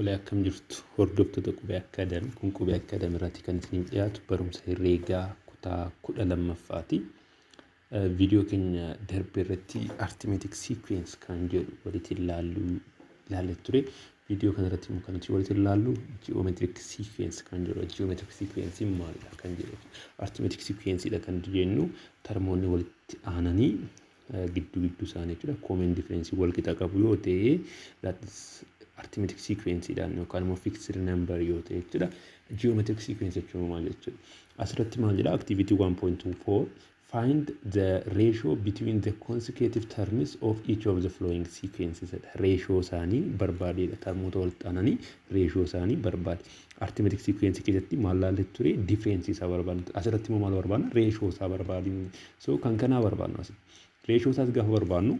Tole akkam jirtu hordoftoota qubee akkaadaamii kun qubee akkaadaamii irratti kan isiniif dhiyaatu barumsa herreegaa kutaa 12ffaati. Viidiyoo keenya darbe irratti arithmetic sequence kan jedhu walitti ilaallee ture. Viidiyoo kana irratti immoo kan nuti walitti ilaallu geometric sequence kan jedhu. Geometric sequence maalidha kan jedhu. Arithmetic sequence dha kan jennu termoonni walitti aananii gidduu isaanii jechuudha. Common difference wal qixa qabu yoo ta'e that is arithmetic sequence dhaan yookaan immoo fixed number yoo ta'e jechuudha. Geometric sequence jechuun maal jechuudha? Asirratti maal jedha? Activity 1.24 find the ratio between the consecutive terms of each of the following sequences. Ratio isaanii barbaadeedha. Termoota walitti aananii ratio isaanii barbaade. Arithmetic sequence keessatti maal laallee ture? Difference isaa barbaadna. Asirratti immoo maal barbaadna? Ratio isaa barbaadna. So kan kanaa barbaadna asii. Ratio isaas gaafa barbaadnu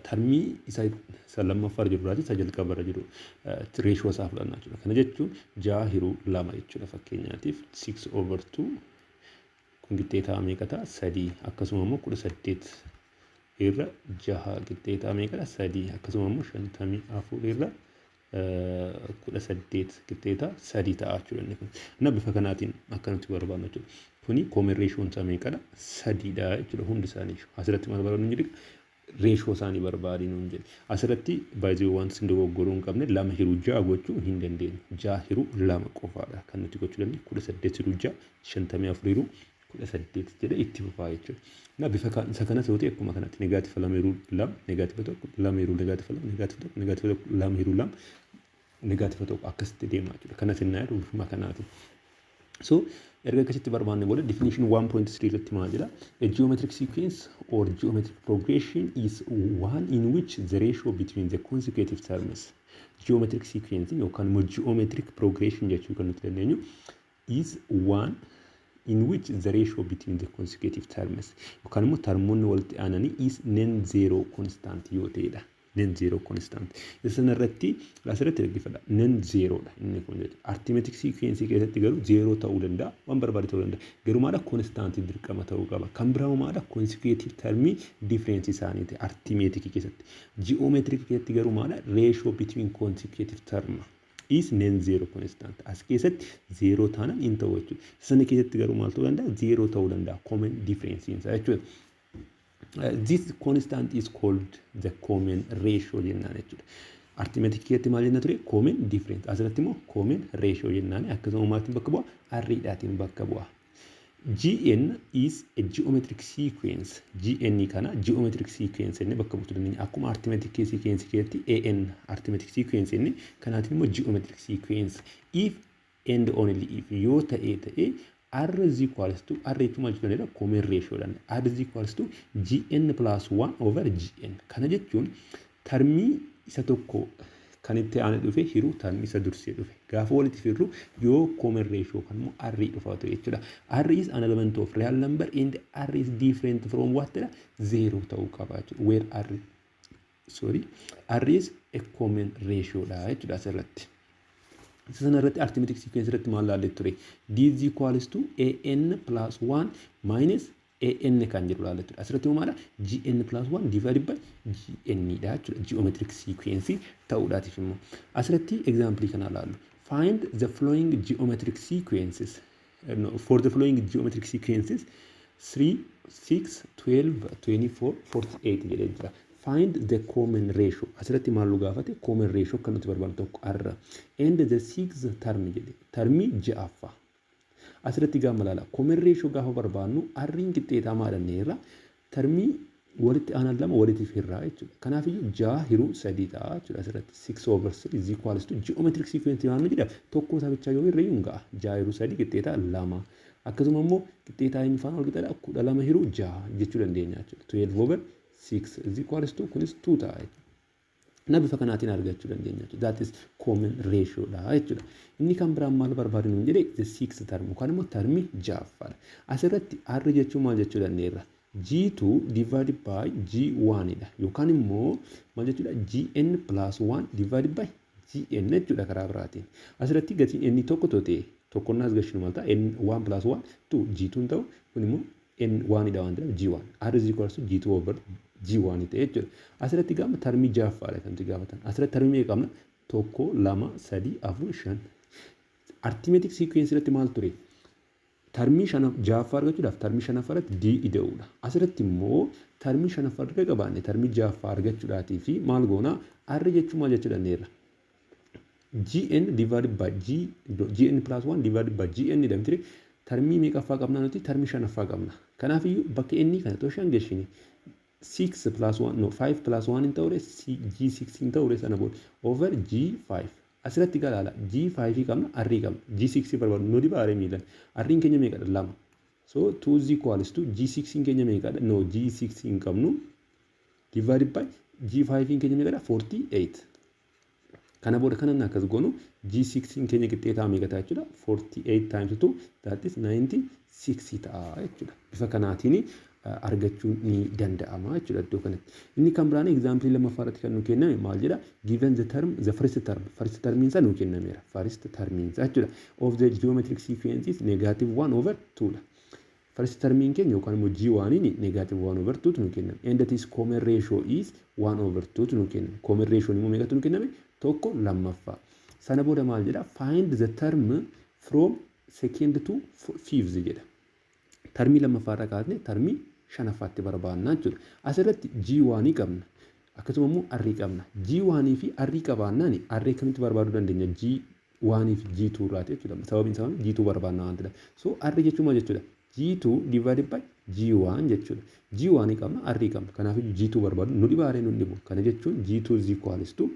termii isa lammaffaa jiru irraa isa jalqaba irra jiru ratio isaa fudhannaa jechuudha. Kana jechuun 6:2 jechuudha. Fakkeenyaatiif 6/2 kun qixxeetaa meeqata? 3 akkasuma immoo 18 irra 6 qixxeetaa meeqata? 3 akkasuma immoo 54 irra 18 qixxeetaa 3 ta'a jechuudha. Inni bifa kanaatiin akka nuti barbaadnu jechuudha. Kuni common ratio isaa meeqadha? 3 dha jechuudha. Hundi isaanii asirratti maal barbaadnu jedhu ratio isaanii barbaadinu hin jedhe. Asirratti baay'ee waan sin dogoggoruu hin qabne 2/6 gochuu hin dandeenyu. 6/2 qofaadha kan nuti gochuu dandeenyu. 18/6 54 18 jedhe itti fufaa jechuudha. Na bifa isa kanas yoo ta'e akkuma kanatti negaativa 2/2 negaativa 1 2/2 negaativa 2 negaativa 1 negaativa 2/2 negaativa 1 akkasitti deemaa jechuudha. Kanas hin yaadu bifuma kanaati. So erga akkasitti barbaanne booda definition 1.3 irratti maal jedha? A geometric sequence or geometric progression is one in which the ratio between the consecutive terms. Geometric sequence yookaan immoo geometric progression jechuu kan nuti dandeenyu is one in which the ratio between the consecutive terms yookaan immoo termoonni walitti aananii is non-zero constant yoo ta'edha. Non-zero constant. Isa irratti asirratti dhaggeeffadha. Non-zero dha inni kun jechuudha. Arithmetic sequence keessatti garuu 0 ta'uu danda'a, waan barbaade ta'uu danda'a. Garuu maadha constant dirqama ta'uu qaba. Kan biraa maadha consecutive termii difference isaaniiti arithmetic keessatti. Geometric keessatti garuu maadha ratio between consecutive term is non-zero constant. As keessatti 0 taanaan hin ta'u jechuudha. Sana keessatti garuu maal ta'uu danda'a? 0 ta'uu danda'a. Common difference isaa jechuudha. This constant is called the common ratio jennaan jechuudha. Arithmetic keessatti maal jenna ture? Common difference. Asirratti immoo common ratio jennaan. Akkasuma maaltiin bakka bu'a? R-dhaatiin bakka bu'a. Gn is a geometric sequence. Gn kana geometric sequence inni bakka buutu dandeenya. Akkuma arithmetic sequence keessatti an arithmetic sequence inni kanaatiin immoo geometric sequence. If and only if yoo ta'e R is equals to R jechuun jechuudha common ratio dhaan. R is equals to Gn plus 1 over Gn. Kana jechuun termii isa tokko kan itti aane dhufe hiruu termii isa dursee dhufe. Gaafa walitti firru yoo common ratio kan immoo R dhufa ta'e jechuudha. R is an element of real number and R is different from what? 0 ta'uu qaba jechuudha. Where R is a common ratio dha jechuudha asirratti. Sana irratti arithmetic sequence irratti maal laallee ture? D is equals to an plus 1 minus an kan jedhu laallee ture. Asirratti maal Gn plus 1 divided by Gn dha jechuudha. Geometric sequence ta'uudhaatiif immoo. Asirratti example kana laallu. Find the following geometric sequences. For the following geometric sequences 3, 6, 12, 24, 48 jedhee jira. Find the common ratio. Asirratti maal gaafate? Common ratio kan nuti barbaadnu tokko R. And the sixth term jedhe. Termii ja'affaa. Asirratti gaafa laala. Common ratio gaafa barbaadnu R'n qixxeetaa maadhanneerra termii walitti aanan lama walitti firraa jechuudha. Kanaafiyyuu 6/3 ta'a jechuudha asirratti. 6/3 is equals to geometric sequence waan jedhamu tokko isaa bichaa yoo irra hin ga'a. 6/3 qixxeetaa 2. Akkasuma immoo qixxeetaa inni faana wal qixxeedha 12/6 jechuu dandeenya jechuudha. 12/6 is equals to kunis 2 ta'a. Na bifa kanaatiin argachuu dandeenya jechuudha. That is common ratio dha jechuudha. Inni kan biraan maal barbaadnu jedhee the sixth term yookaan immoo termii ja'affaadha. Asirratti R jechuun maal jechuu dandeenya? G2 divided by G1 dha. Yookaan immoo maal jechuudha? Gn plus 1 divided by Gn jechuudha karaa biraatiin. Asirratti gatiin inni tokko ta'e tokkonnaas gashinu maal ta'a? N1 plus 1 2 G2 ta'u kun immoo N1 dha waan ta'eef G1. R is equals to G2 over G1 ta'e jechuudha. Asirratti gaafa termii ja'affaadha kan nuti gaafatan. Asirratti termii meeqa qabna? tokko lama sadii afur shan. Arithmetic sequence irratti maal ture? Termii ja'affaa argachuudhaaf termii shanaffaa irratti d ida'uudha. Asirratti immoo termii shanaffaa arga qabaanne termii ja'affaa argachuudhaatii fi maal goonaa r jechuun maal jechuu dandeerra? Gn divided by gn plus 1 divided by gn jedhamti. Termii meeqaffaa qabna nuti? Termii shanaffaa qabna. Kanaafiyyuu bakka inni kana too shan geeshini 6 plus 1 no 5 plus 1 hin ta'ure g6 hin ta'ure sana booda over g5. Asirratti galaala g5 qabna r qabna g6 barbaadu nu dibaaree miilan r keenya meeqadha? 2. So 2 is equals to g6 keenya meeqadha? No g6 hin qabnu divided by g5 keenya meeqadha? 48. Kana booda kanan akkas goonu g6 keenya qixxeetaa meeqataa jechuudha? 48 times 2 that is 96 ta'a jechuudha. Bifa kanaatiin argachuun ni danda'ama jechuudha iddoo kanatti. Inni kan biraan example lammaffaa irratti kan nu kenname maal jedha? Given the first term isaa nu kennameera. First term isaa jechuudha of the geometric sequence is negative 1 over 2 dha. First term keenya yookaan immoo g1 ni negative 1 over 2 nu kenname. And that is common ratio is 1 over 2 nu kenname. Common ratio immoo meeqatu nu kenname? Tokko lammaffaa. Sana booda maal jedha? Find the term from second to fifth jedha. Termii lammaffaa irraa kaasne termii shanaffaatti barbaannaa jechuudha. Asirratti g1 qabna. Akkasuma immoo r qabna. g1 fi r qabaannaan r akkamitti barbaaduu dandeenya? g1 fi g2 irraati jechuudha. Sababiin isaa g2 barbaannaa waan ta'eef. So r jechuun maal jechuudha? g2 divided by g1 jechuudha. g1 qabna, r qabna. Kanaaf g2 barbaadu nu dhibaaree nu dhibu. Kana jechuun g2 is equals to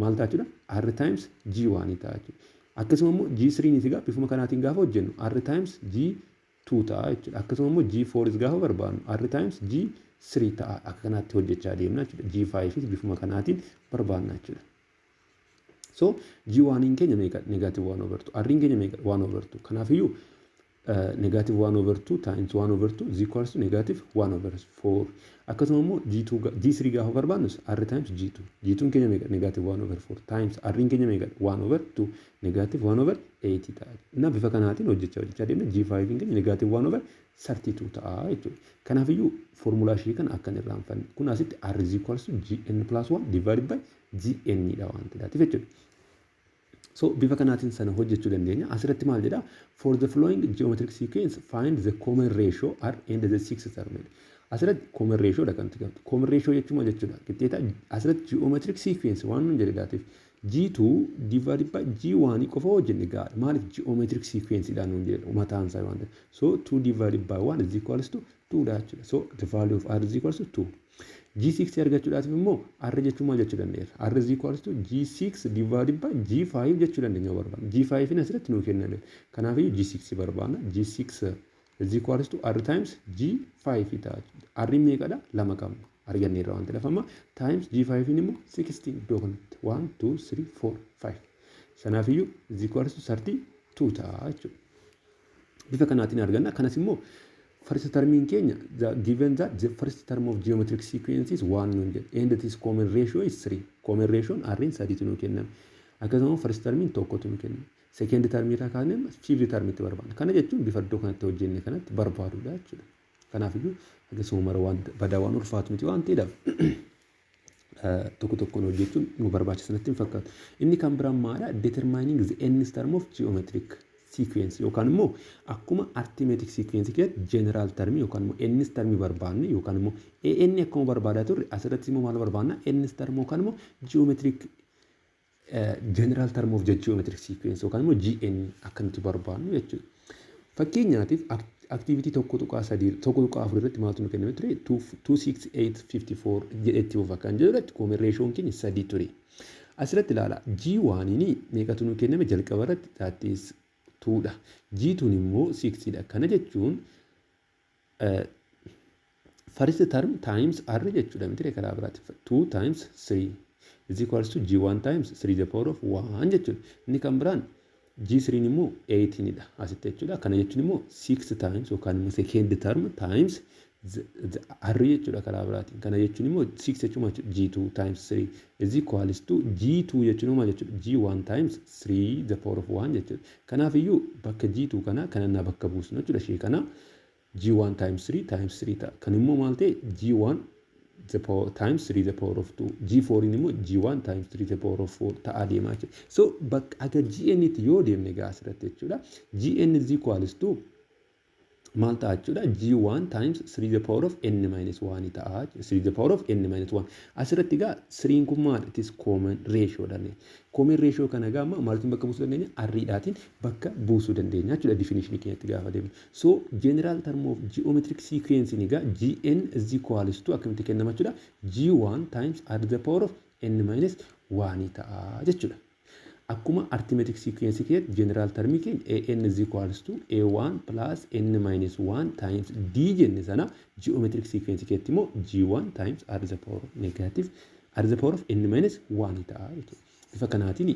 maal ta'a jechuudha? r times g1 ta'a jechuudha. Akkasuma immoo g3 ni sigaa bifuma kanaatiin gaafa hojjennu r times g2 ta'a jechuudha. Akkasuma immoo g4 is gaafa barbaannu r times g3 ta'a. Akka kanaatti hojjechaa deemna jechuudha. g5 is bifuma kanaatiin barbaanna jechuudha. So g1 keenya meeqa? Negative 1 over 2. r keenya meeqa? 1 over 2. Kanaafiyyuu negative 1 over 2 times 1 over 2 is equals to negative 1 over 4. Akkasuma immoo g3 gaafa barbaannus r times g2. g2 keenya meeqa? Negative 1 over 4 times r keenya meeqa? 1 over 2 negative 1 over 8 ta'a. Na bifa kanaatiin hojjechaa deemna. g5 keenya negative 1 over 32 ta'a jechuudha. Kanaafiyyuu formulaa ishee kana akkan irraanfanne. Kun asitti r is equals to gn plus 1 divided by gn dha waan ta'eef jechuudha. So bifa kanaatiin sana hojjechuu dandeenya. Asirratti maal jedha? For the following geometric sequence find the common ratio r and the sixth term. Asirratti common ratio dha kan tuqamtu. Common ratio jechuun maal jechuudha? Qixxeeta asirratti geometric sequence waan nun jedhadaatiif g2 divided by g1 qofa hojjenne gaadha. Maaliif geometric sequence dhaan nun jedhedha mataan isaa waan ta'eef. So 2 divided by 1 is equals to 2 dha jechuudha. So the value of r is equals to 2. G6 argachuudhaaf immoo r jechuun maal jechuu dandeenya? R is equals to G6 divided by G5 jechuu dandeenya barbaadna. G5 in asirratti nuu kenname. Kanaaf G6 barbaadna. G6 is equals to R times G5 ta'a. R meeqadha? 2 qabna. Arganneerra waan ta'eef amma times G5 immoo 16 iddoo kanatti 1 2 3 4 5. Kanaaf is equals to 32 ta'a jechuudha. Bifa kanaatiin arganna. Kanas immoo first term keenya given that the first term of geometric sequence is 1 nun jedha and this common ratio is 3. Common ratio r in sadiitu nu kenname. Akkasuma first term tokkotu nu kenname. Second term irraa kaanee fifth term itti barbaadna. Kana jechuun bifa iddoo kanatti hojjenne kanatti barbaaduudha jechuudha. Kanaafiyyuu akkasuma mara waan badaa waan ulfaatu miti waan ta'eedhaaf tokko tokkoon hojjechuun nu barbaachisa natti hin fakkaatu. Inni kan biraan maadha? Determining the nth term of geometric sequence yookaan immoo akkuma arithmetic sequence keessatti general term yookaan immoo nth term barbaanne yookaan immoo an akkuma barbaadaa turre asirratti immoo maal barbaanna? Nth term yookaan immoo geometric general term of the geometric sequence yookaan immoo gn akka nuti barbaannu jechuudha. Fakkeenyaatiif activity tokko tuqaa 4 irratti maaltu nu kenname ture 26854 jedhetti of akkan jedhuratti common ratio keenya 3 ture. Asirratti ilaala g1 ni meeqatu nu kenname jalqaba irratti that is 2 dha. G2 immoo 6 dha. Kana jechuun first term times r jechuudha miti karaa biraatti 2 times 3 is equals to g1 times 3 the power of 1 jechuudha. Inni kan biraan G3 immoo 18 dha asitti jechuudha. Kana jechuun immoo 6 times yookaan immoo second term times r jechuudha karaa biraatiin. Kana jechuun immoo 6 jechuun G2 times 3 is equals to G2 jechuun immoo jechuudha G1 times 3 the power of 1 jechuudha. Kanaaf iyyuu bakka G2 kana kanannaa bakka buusnu jechuudha. Ishee kana G1 times 3 ta'a. Kan immoo maal ta'e G1 the power times 3 the power of 2 g4 immoo g1 times 3 the power of 4 ta'aa deemaa jechuudha. So bakka aga gn itti yoo deemne gaa asirratti jechuudha. Gn is equals to maal ta'a jechuudha. g1 times 3 the power of n minus 1 ta'a. 3 the power of n minus 1 asirratti gaa 3 kun maal it is common ratio dha. Common ratio kana gaa maaltiin bakka buusuu dandeenya arriidhaatiin bakka buusuu dandeenya jechuudha definition keenyatti gaafa deemnu. So general term of geometric sequence ni gaa gn is equals to akkamitti kennama jechuudha. g1 times r the power of n minus 1 ta'a jechuudha. Akkuma arithmetic sequence keetti general term keenya an is equals to a1 plus n minus 1 times d jenne sana geometric sequence keetti immoo g1 times r the power of negative r the power of n minus 1 ta'a jechuudha. Bifa kanaatiin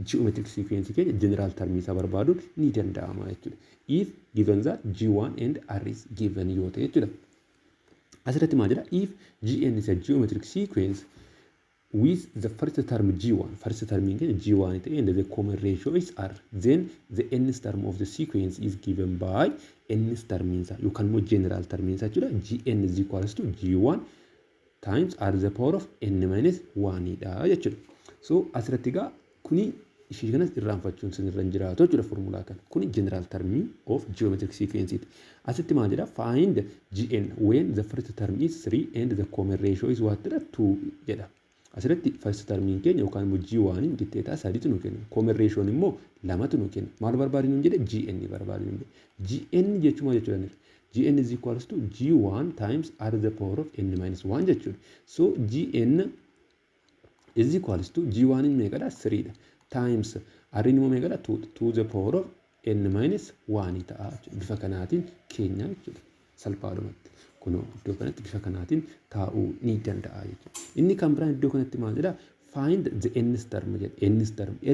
geometric sequence keenya general term isa barbaaduun ni danda'ama jechuudha. If given that g1 and r is given yoo ta'e jechuudha. Asirratti maal jedha if gn is a geometric sequence with the first term g1 first term in g1 and the common ratio is r, then the nth term of the sequence is given by nth term means you can more general term means actually gn is equals to g1 times r the power of n minus 1 dha jechuudha. So asirratti gaa kuni ishii kanas irraanfachuun sinirra hin jiraatu jechuudha formulaa kana. Kuni general term of geometric sequence iti. Asitti maal jedha find gn when the first term is 3 and the common ratio is what 2 jedha. Asirratti first term keenya yookaan immoo g1 dictator sadiitu nu kenna. Common ratio immoo lamatu nu kenna. Maal barbaadinu hin jedhe gn barbaadinu. Gn jechuun jechuudha. Gn is equals to g1 times r the power of n minus 1 jechuudha. So gn is equals to g1 in meeqadha 3 dha times r in immoo meeqadha 2 to the power of n minus 1 ta'a jechuudha. Bifa kanaatiin keenya jechuudha. Salphaadhumatti. Kunoo iddoo kanatti bifa kanaatiin taa'uu ni danda'a jechuudha. Inni kan biraan iddoo kanatti maal jedha find the nth term jedha.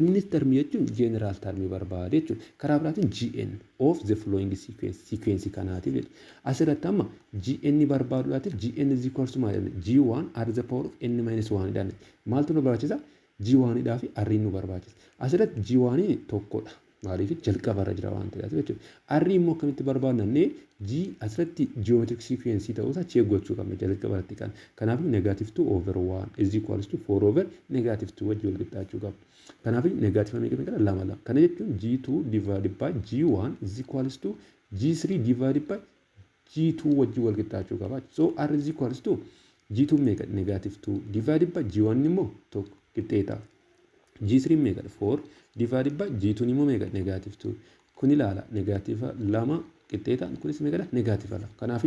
Nth term jechuun general term barbaade jechuudha. Karaa biraatiin gn of the flowing sequence kanaatiif jedha. Asirratti amma gn barbaaduudhaatiif gn is equals to maal jedha g1 r the power of n minus 1 dha. Maaltu nu barbaachisa g1 dhaa fi r nu barbaachisa. Asirratti g1 tokkodha. Maaliif jalqaba irra jira waan ta'eef jechuudha. R immoo akkamitti barbaadnee G asirratti geometric sequence ta'uusaa check gochuu qabna jalqaba irratti kan. Kanaaf negative 2 over 1 is equals to 4 over negative 2 wajjin wal qixxaachuu qabna. Kanaaf negative meeqa meeqa lama lama. Kana jechuun G2 divided by G1 is equals to G3 divided by G2 wajjin wal qixxaachuu qaba. So R is equals to G2 meeqa negative 2 divided by G1 immoo tokko qixxeeta. G3 meeqa 4 divided by G2 immoo meeqa negative 2. Kun ilaala negative lama qixxeeta kunis meeqadha negative lama. Kanaaf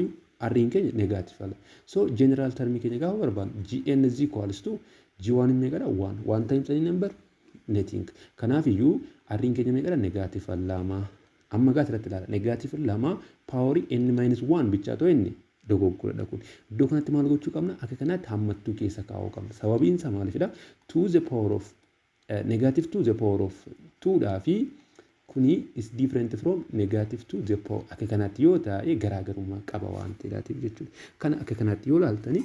R in keenya negative lama. So general term keenya gaafa barbaadnu Gn is equals to G1 meeqadha 1 1 times any number nothing. Kanaaf R in keenya meeqadha negative lama. Amma gaa irratti ilaala negative lama power n minus 1 bicha ta'u inni dogoggora kun. Iddoo kanatti maal gochuu qabna akka kanaatti hammattuu keessa kaa'uu qabna. Sababiin isaa maalifidha to the power of negative to the power of 2 dhaa fi kuni is different from negative to the power akka kanatti yoo ta'e garaagarummaa qaba waan ta'eef jechuudha. Kana akka kanatti yoo ilaaltani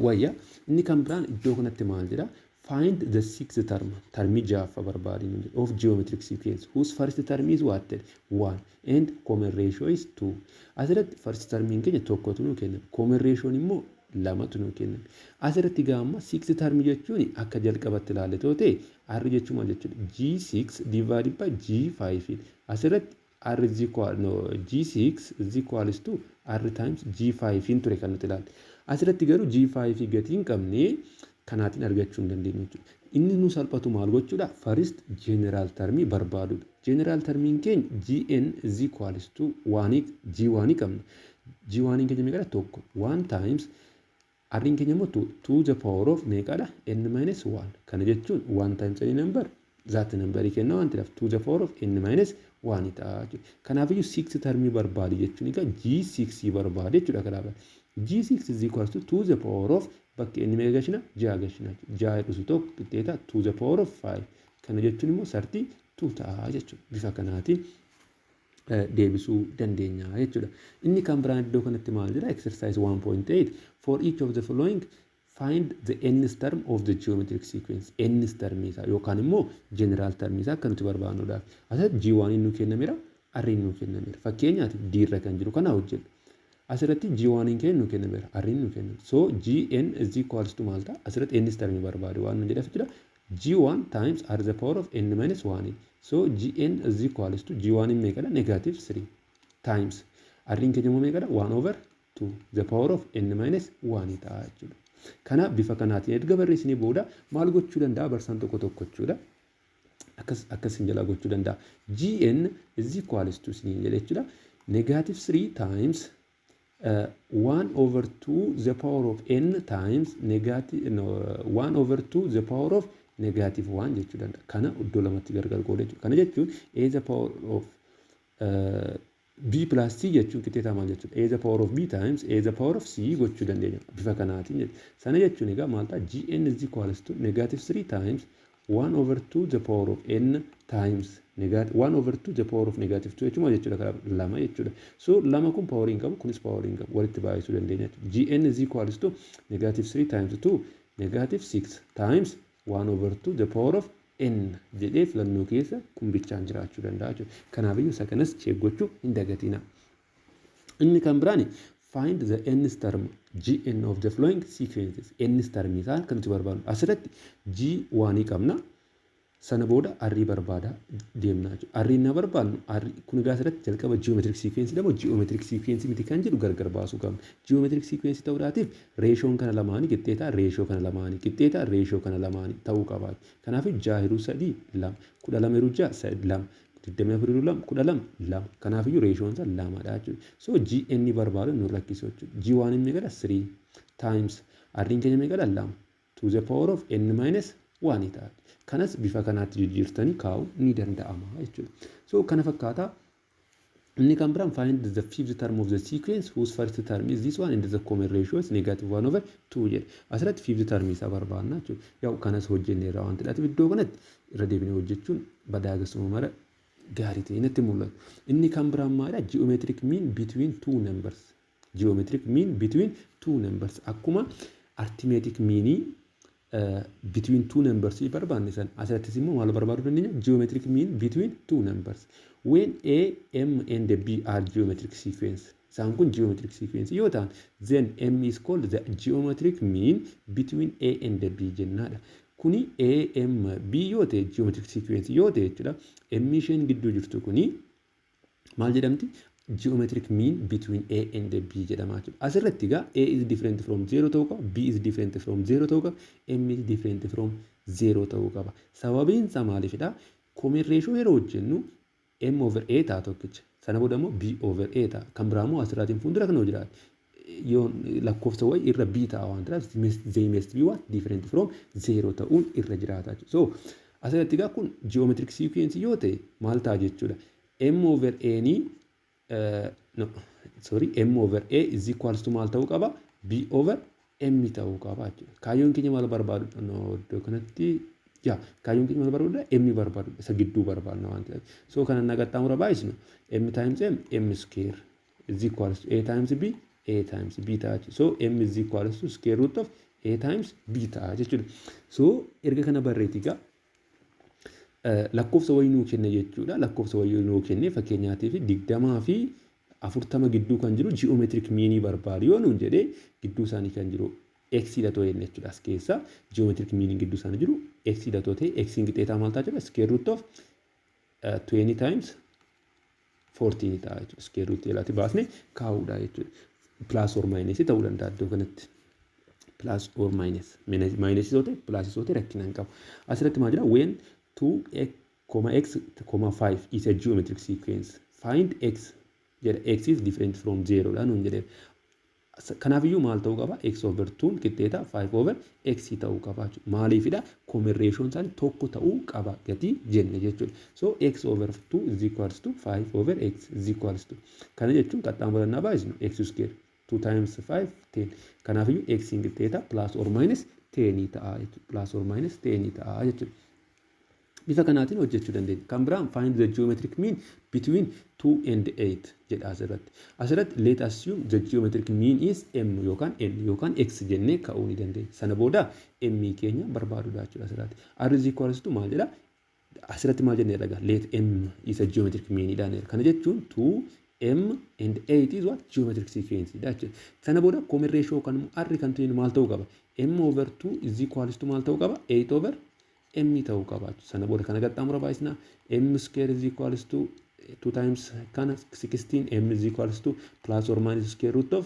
wayya inni kan biraan iddoo kanatti maal jedha find the sixth term termi jaffa barbaadinu of geometric sequence whose first term is what 1 and common ratio is 2. Asirratti first term keenya tokkotu nu kenna common ratio immoo lamatu nu kenna. Asirratti gaamma 6 term jechuun akka jalqabatti ilaalle toote r jechuun maal jechuudha G6 divided by G5. Asirratti r is equal G6 is equals to r times G5 in ture kan nuti ilaalle. Asirratti garuu G5 gatii hin qabne kanaatiin argachuu hin dandeenyu jechuudha. Inni nu salphatu maal gochuudha first general term barbaadudha. General term keenya Gn is equals to 1 G1 qabna. G1 keenya meeqadha tokko 1 times R in keenya immoo to the power of meeqadha n minus 1. Kana jechuun 1 times any number that number kenna waan ta'eef to the power of n minus 1 ta'a jechuudha. Kanaaf 6 term barbaade jechuun egaa G6 barbaade jechuudha kanaaf. G6 is equals to the power of bakki inni meeqa gashina 6 gashina. 6 dhusu tokko qixxeeta to the power of 5. Kana jechuun immoo 32 ta'a jechuudha. Bifa kanaatiin deebisuu dandeenya jechuudha. Inni kan biraan iddoo kanatti maal jedha exercise 1.8 for each of the following find the nth term of the geometric sequence. Nth term isaa yookaan immoo general term isaa akka nuti barbaadnudha. Asirratti G1 nu kennameera R nu kennameera. Fakkeenyaaf D irra kan jiru kana hojjennu. Asirratti G1 kennu kennameera. Arriin nu kennu. So Gn is equals to maal ta'a? Asirratti n's termii barbaade waan nu jedhaaf jira. G1 times r the power of n minus 1. So Gn is equals to G1 meeqadha? Negative 3 times. Arriin keenya immoo meeqadha? 1 over 2 the power of n minus 1 ta'a jechuudha. Kana bifa kanaatiin erga barreessinee booda maal gochuu danda'a? Barsaan tokko tokko jechuudha. Akkasin jalaa gochuu danda'a. Gn is equals to isin jedha jechuudha. Negative 3 times 1 over 2 the power of n times negative 1 over 2 the power of negative 1 jechuu danda'a. Kana iddoo lamatti gargar qoodee jechuudha. Kana jechuun a the power of b plus c jechuun qixxeetaa maal jechuudha? A the power of b times a the power of c gochuu dandeenya. Bifa kanaatiin jechuudha. Sana jechuun egaa maal ta'a? Gn is equals to negative 3 times 1 over 2 the power of n times negative 1 over 2 the power of negative 2 jechuudha jechuudha karaa lama jechuudha. So lama kun power hin qabu kunis power hin qabu walitti baay'isuu dandeenya. Gn is equals to negative 3 times 2 negative 6 times 1 over 2 the power of n jedhee filannoo keessa kun bichaan jiraachuu danda'a jechuudha. Kanaafiyyuu isa kanas cheeggachuu hin dagatina. Inni kan biraani find the nth term Gn of the following sequences. Nth term isaa kan nuti barbaadnu. Asirratti G1 qabna. Sana booda arrii barbaada deemnaa jechuudha. Arriin na barbaadnu kun egaa asirratti jalqaba geometric sequence dha moo geometric sequence miti kan jedhu gargar baasuu qabna. Geometric sequence ta'uudhaatiif reeshoon kana lamaanii qixxeetaa reeshoo kana lamaanii qixxeetaa reeshoo kana lamaanii ta'uu qabaati. Kanaaf 6 hiruu 3 2 12 hiruu 6 2 24 hiruu 2 12 2 kanaafiyyuu reeshoon isaa lamadha jechuudha. So Gn barbaadu nu rakkisu jechuudha. G1 meeqadha? 3 times arriin keenya meeqadha? 2 to the power of n minus 1 ta'a. Kanas bifa kanaatti jijjiirtanii kaa'uu ni danda'ama jechuudha. So kana fakkaata. Inni kan biraan find the fifth term of the sequence whose first term is this one and the common ratio is negative 1 over 2 jedhe. Asirratti fifth term isaa barbaadna jechuudha. Yaa kanas hojjenneerra waan ta'eef iddoo kanatti irra deebinee hojjechuun badaagasuma mara gaarii ta'e natti mul'atu. Inni kan biraan maalidha? Geometric mean between two numbers. Geometric mean between two numbers. Akkuma arithmetic mean between two numbers barbaanne san asirrattis immoo maal barbaaduu dandeenya? Geometric mean between two numbers. When a, m and b are geometric sequence. Isaan kun geometric sequence yoo ta'an then m is called the geometric mean between a and b jennaadha. Kuni a, m, b yoo ta'e geometric sequence yoo ta'e jechuudha. M isheen gidduu jirtu kuni maal jedhamti? Geometric mean between a and b jedhama jechuudha. Asirratti egaa a is different from 0 ta'uu qaba, b is different from 0 ta'uu qaba, m is different from 0 ta'uu qaba. Sababiin isaa maaliifidha? Common ratio yeroo hojjennu m over a ta'a tokkicha. Sana booda immoo b over a ta'a. Kan biraa immoo asirraatiin fuuldura kan jiraatu. Yoo lakkoofsa wayii irra b ta'a waan ta'eef they must be what different from 0 ta'uun irra jiraata jechuudha. So asirratti egaa kun geometric sequence yoo ta'e maal ta'a jechuudha? m over a ni m over a is equals to maal ta'uu qaba? b over m ta'uu qaba jechuudha. Kaayyoon keenya maal barbaadu? Iddoo kanatti kaayyoon keenya maal barbaadu? M barbaadu. Isa gidduu barbaadna waan ta'eef. So kana nagaxxaamura baay'isnu m times m square is equals to a times b ta'a jechuudha. So m is equals to square root of a times b ta'a jechuudha. So erga kana barreetigaa lakkoofsa wayii nuu kenne jechuudha. Lakkoofsa wayii nuu kenne fakkeenyaatiif 20 fi 40 gidduu kan jiru geometric mean barbaadu yoo nuun jedhee gidduu isaanii kan jiru x dha ta'e jechuudha. As keessa geometric mean gidduu isaanii jiru x dha ta'e x qixxeetaa maal ta'a jechuudha? Square root of 20 times 14 ta'a jechuudha. Square root ilaati baasnee kaa'uudha jechuudha. Plus or minus ta'uu danda'a iddoo kanatti. Plus or minus. Minus yoo ta'e plus yoo ta'e rakkina hin qabu. Asirratti maal jira? When 2x, x, 5 is a geometric sequence. Find x. X is different from 0 dha nuun jedhee. Kanaafiyyuu maal ta'uu qaba? X over 2 qixxeetaa 5 over x ta'uu qaba jechuudha. Maaliifidha? Common ratio isaanii tokko ta'uu qaba gatii jenne jechuudha. So x over 2 is equals to 5 over x is equals to. Kana jechuun qaxxaamurannaa baay'isnu x square 2 times 5 10. Kanaafiyyuu x qixxeetaa plus or minus 10 ta'a jechuudha. Plus or minus 10 ta'a jechuudha. Bifa kanaatiin hojjechuu dandeenya. Kan biraan find the geometric mean between 2 and 8 jedha asirratti. Asirratti let assume the geometric mean is m yookaan n yookaan x jennee ka'uu ni dandeenya. Sana booda m keenya barbaaduudha jechuudha asirratti. R is equals to maal jedha? Asirratti maal jennee dhagaa? Let m is a geometric mean dhaan. Kana jechuun 2 M and 8 is what? Geometric sequence. That's it. Sana booda common ratio kan R kan ta'in maal ta'uu qaba? M over 2 is equals to maal ta'uu qaba? 8 over M ta'uu qaba. Sana booda kana qaxxaamura baay'isna. M square is equals to 2 times kana 16. M is equals to plus or minus square root of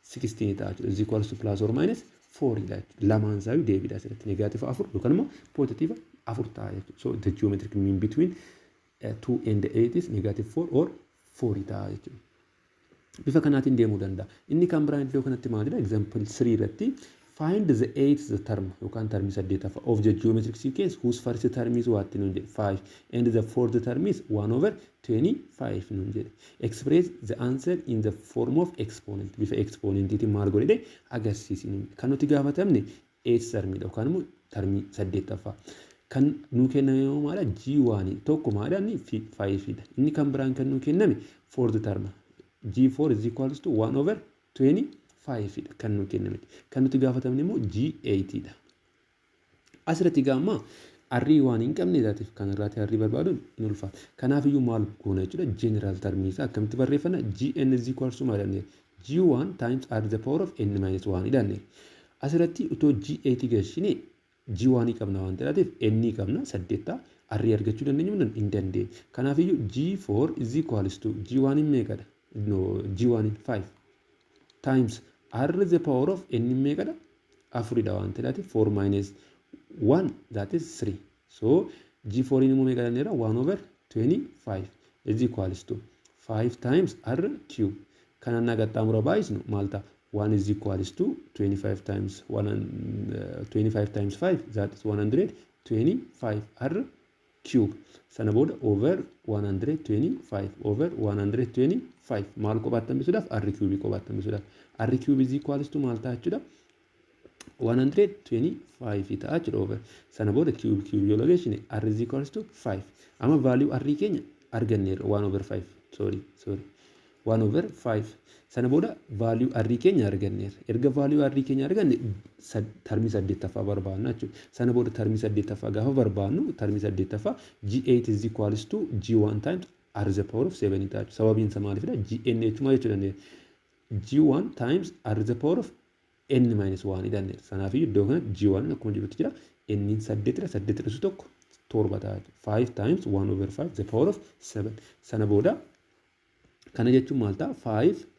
16 ta'a. Is equals to plus or minus 4 ila. Lamaan isaa deebiidha asirratti. Negative 4 yookaan immoo positive 4 ta'a. So the geometric mean between 2 and 8 is negative 4 or 4 ta'a jechuudha. Bifa kanaatiin deemuu danda'a. Inni kan biraan iddoo kanatti maalidha? Example 3 irratti find the eighth term yookaan termii saddeetaffaa of the geometric sequence whose first term is what nuun jedhe 5 and the fourth term is 1 over 25 nuun jedhe. Express the answer in the form of exponent. Bifa exponentiitiin maal godhe agarsiisni. Kan nuti gaafatamne eighth termidha yookaan immoo termii saddeetaffaa. Kan nuu kenname immoo maala G1 tokko maala inni 5 dha. Inni kan biraan kan nuu kenname fourth term G4 is equals to 1 over 25 dha kan nuu kenname. Kan nuti gaafatamne immoo G8 dha. Asirratti gaamma arrii waan hin qabne taatiif kan irraati arrii barbaaduun hin ulfaatu. Kanaaf iyyuu maal goona jechuudha general termii isaa akkamitti barreeffana Gn is equals to maal jedhamne G1 times r the power of n minus 1 jedhamne. Asirratti utoo G8 galchine G1 qabna waan ta'eef n qabna 8 arrii argachuu dandeenya hin dandeenye. Kanaaf iyyuu G4 is equals to G1 meeqadha? No, G1 5 times r the power of n meeqadha? 4 dha waan ta'eef 4 minus 1 that is 3. So G4 in meeqadha neera 1 over 25 is equals to 5 times r cube. Kana nagaxxaamura baay'isnu maal ta'a? 1 is equals to 25 times 25 times 5 that is 125 r cube. Sana booda over 125 over 125 maal qobaattamisuudhaaf r cube qobaattamisuudhaaf r cube is equals to maal ta'a jechuudha 125 ta'a jechuudha over sana booda cube yoo lageessine r is equals to 5 amma value r keenya arganneerra 1 over 5 sorry 1 over 5 sana booda value r keenya arganneerra erga value r keenya arganne termii saddeettaffaa barbaanna jechuudha sana booda termii saddeettaffaa gaafa barbaannu termii saddeettaffaa G8 is equals to G1 times r the power of 7 ta'a sababiin isaa maalifidha Gn jechuudha jechuudha G1 times r the power of n minus 1 jedhamne sanaaf iddoo kana G1 akkuma jirutti jira n in 8 8 tokko 7 ta'a 5 times 1 over 5 the power of 7 sana booda kana jechuun maal ta'a 5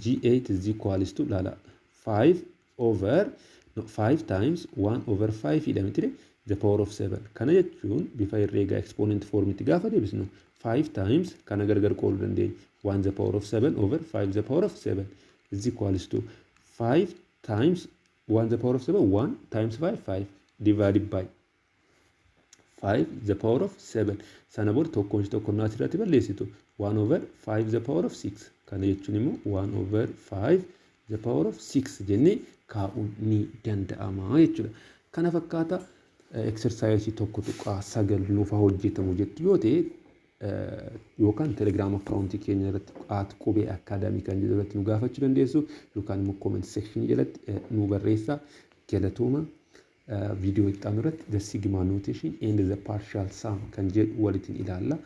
G8 is equals to lala 5 over 5 times 1 over 5 jedhamti the power of 7 kana jechuun bifa herreega exponent formitti gaafa deebisnu 5 times kana gargar qooduu dandeenya 1 the power of 7 over 5 the power of 7 is equals to 5 times 1 the power of 7 1 times 5 5 divided by 5 the power of 7 sana booda tokkoon tokkoon asirratti balleessitu 1 over 5 the power of 6 kana jechuun immoo 1 over 5 the power of 6 jennee kaa'uun ni danda'ama jechuudha. Kana fakkaata exercise tokko tuqaa 9 nuuf hojjetamu jettu yoo ta'e yookaan telegram account keenya irratti qubee academy kan jedhu irratti nu gaafachuu dandeessu yookaan immoo comment section jalatti nu barreessaa galatooma video itti irratti the sigma notation and the partial sum kan jedhu walitti ilaalla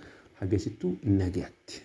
hagasittuu nagaatti.